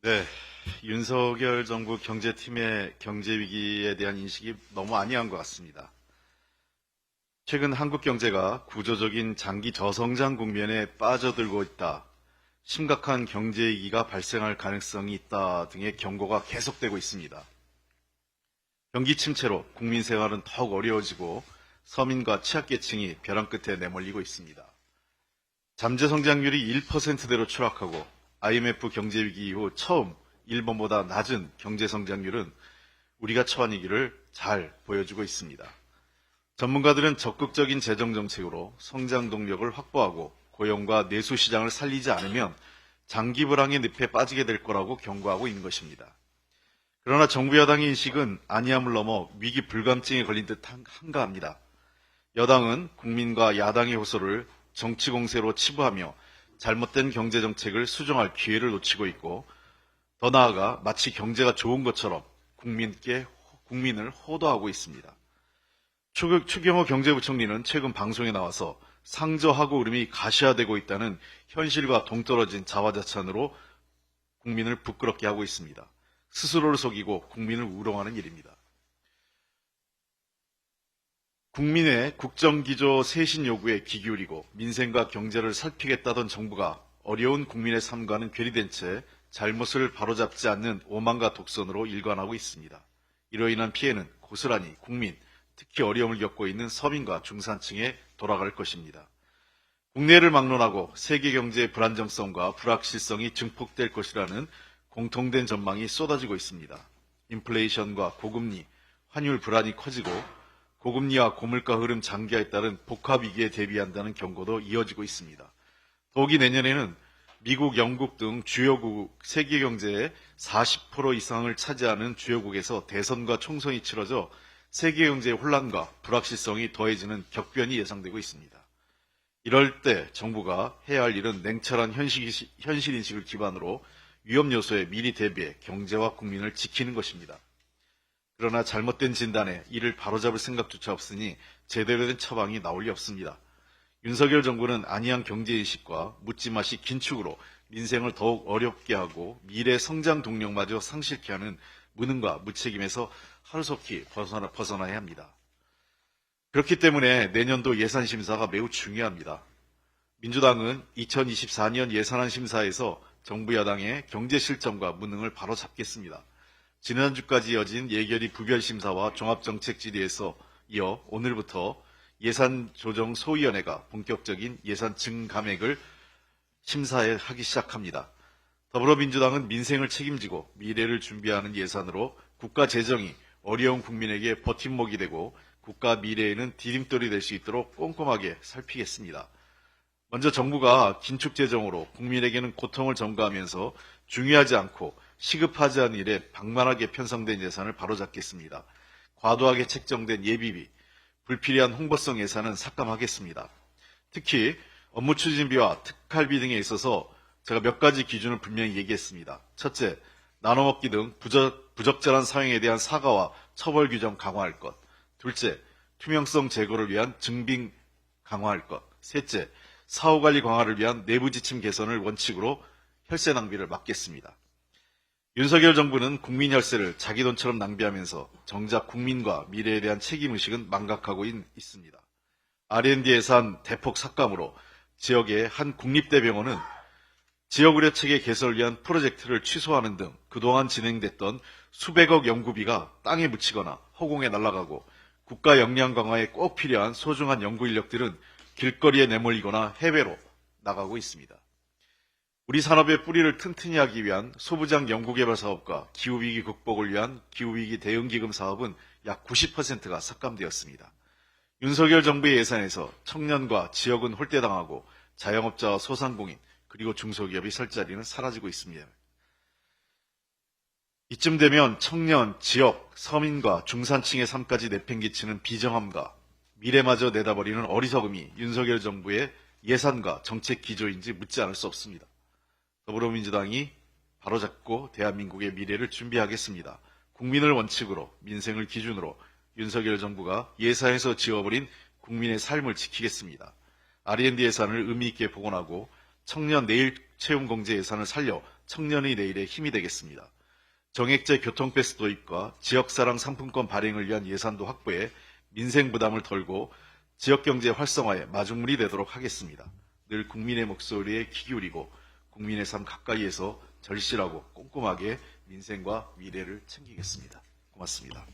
네, 윤석열 정부 경제팀의 경제 위기에 대한 인식이 너무 안이한 것 같습니다. 최근 한국 경제가 구조적인 장기 저성장 국면에 빠져들고 있다, 심각한 경제 위기가 발생할 가능성이 있다 등의 경고가 계속되고 있습니다. 경기 침체로 국민 생활은 더욱 어려워지고 서민과 취약계층이 벼랑 끝에 내몰리고 있습니다. 잠재 성장률이 1%대로 추락하고 IMF 경제 위기 이후 처음 일본보다 낮은 경제 성장률은 우리가 처한 위기를 잘 보여주고 있습니다. 전문가들은 적극적인 재정 정책으로 성장 동력을 확보하고 고용과 내수 시장을 살리지 않으면 장기 불황의 늪에 빠지게 될 거라고 경고하고 있는 것입니다. 그러나 정부 여당의 인식은 안이함을 넘어 위기 불감증에 걸린 듯 한가합니다. 여당은 국민과 야당의 호소를 정치 공세로 치부하며 잘못된 경제 정책을 수정할 기회를 놓치고 있고, 더 나아가 마치 경제가 좋은 것처럼 국민을 호도하고 있습니다. 추경호 경제부총리는 최근 방송에 나와서 상저하고 울음이 가시화되고 있다는 현실과 동떨어진 자화자찬으로 국민을 부끄럽게 하고 있습니다. 스스로를 속이고 국민을 우롱하는 일입니다. 국민의 국정기조 쇄신 요구에 귀 기울이고 민생과 경제를 살피겠다던 정부가 어려운 국민의 삶과는 괴리된 채 잘못을 바로잡지 않는 오만과 독선으로 일관하고 있습니다. 이로 인한 피해는 고스란히 국민, 특히 어려움을 겪고 있는 서민과 중산층에 돌아갈 것입니다. 국내를 막론하고 세계 경제의 불안정성과 불확실성이 증폭될 것이라는 공통된 전망이 쏟아지고 있습니다. 인플레이션과 고금리, 환율 불안이 커지고 고금리와 고물가 흐름 장기화에 따른 복합 위기에 대비한다는 경고도 이어지고 있습니다. 더욱이 내년에는 미국, 영국 등 주요국 세계 경제의 40% 이상을 차지하는 주요국에서 대선과 총선이 치러져 세계 경제의 혼란과 불확실성이 더해지는 격변이 예상되고 있습니다. 이럴 때 정부가 해야 할 일은 냉철한 현실인식을 기반으로 위험 요소에 미리 대비해 경제와 국민을 지키는 것입니다. 그러나 잘못된 진단에 이를 바로잡을 생각조차 없으니 제대로 된 처방이 나올 리 없습니다. 윤석열 정부는 안이한 경제인식과 묻지마시 긴축으로 민생을 더욱 어렵게 하고 미래 성장 동력마저 상실케 하는 무능과 무책임에서 하루속히 벗어나야 합니다. 그렇기 때문에 내년도 예산심사가 매우 중요합니다. 민주당은 2024년 예산안 심사에서 정부 여당의 경제 실정과 무능을 바로잡겠습니다. 지난주까지 이어진 예결위 부별심사와 종합정책질의에서 이어 오늘부터 예산조정소위원회가 본격적인 예산 증감액을 심사하기 시작합니다. 더불어민주당은 민생을 책임지고 미래를 준비하는 예산으로 국가 재정이 어려운 국민에게 버팀목이 되고 국가 미래에는 디딤돌이 될 수 있도록 꼼꼼하게 살피겠습니다. 먼저 정부가 긴축재정으로 국민에게는 고통을 전가하면서 중요하지 않고 시급하지 않은 일에 방만하게 편성된 예산을 바로잡겠습니다. 과도하게 책정된 예비비, 불필요한 홍보성 예산은 삭감하겠습니다. 특히 업무 추진비와 특할비 등에 있어서 제가 몇 가지 기준을 분명히 얘기했습니다. 첫째, 나눠먹기 등 부적절한 사용에 대한 사과와 처벌 규정 강화할 것. 둘째, 투명성 제고를 위한 증빙 강화할 것. 셋째, 사후관리 강화를 위한 내부 지침 개선을 원칙으로 혈세 낭비를 막겠습니다. 윤석열 정부는 국민 혈세를 자기 돈처럼 낭비하면서 정작 국민과 미래에 대한 책임의식은 망각하고 있습니다. R&D 예산 대폭 삭감으로 지역의 한 국립대병원은 지역의료 체계 개선을 위한 프로젝트를 취소하는 등 그동안 진행됐던 수백억 연구비가 땅에 묻히거나 허공에 날아가고 국가 역량 강화에 꼭 필요한 소중한 연구 인력들은 길거리에 내몰리거나 해외로 나가고 있습니다. 우리 산업의 뿌리를 튼튼히 하기 위한 소부장 연구개발 사업과 기후위기 극복을 위한 기후위기 대응기금 사업은 약 90%가 삭감되었습니다. 윤석열 정부의 예산에서 청년과 지역은 홀대당하고 자영업자와 소상공인 그리고 중소기업이 설 자리는 사라지고 있습니다. 이쯤 되면 청년, 지역, 서민과 중산층의 삶까지 내팽개치는 비정함과 미래마저 내다버리는 어리석음이 윤석열 정부의 예산과 정책 기조인지 묻지 않을 수 없습니다. 더불어민주당이 바로잡고 대한민국의 미래를 준비하겠습니다. 국민을 원칙으로 민생을 기준으로 윤석열 정부가 예산에서 지워버린 국민의 삶을 지키겠습니다. R&D 예산을 의미 있게 복원하고 청년 내일 채용 공제 예산을 살려 청년의 내일에 힘이 되겠습니다. 정액제 교통패스 도입과 지역사랑 상품권 발행을 위한 예산도 확보해 민생 부담을 덜고 지역경제 활성화에 마중물이 되도록 하겠습니다. 늘 국민의 목소리에 귀 기울이고 국민의 삶 가까이에서 절실하고 꼼꼼하게 민생과 미래를 챙기겠습니다. 고맙습니다.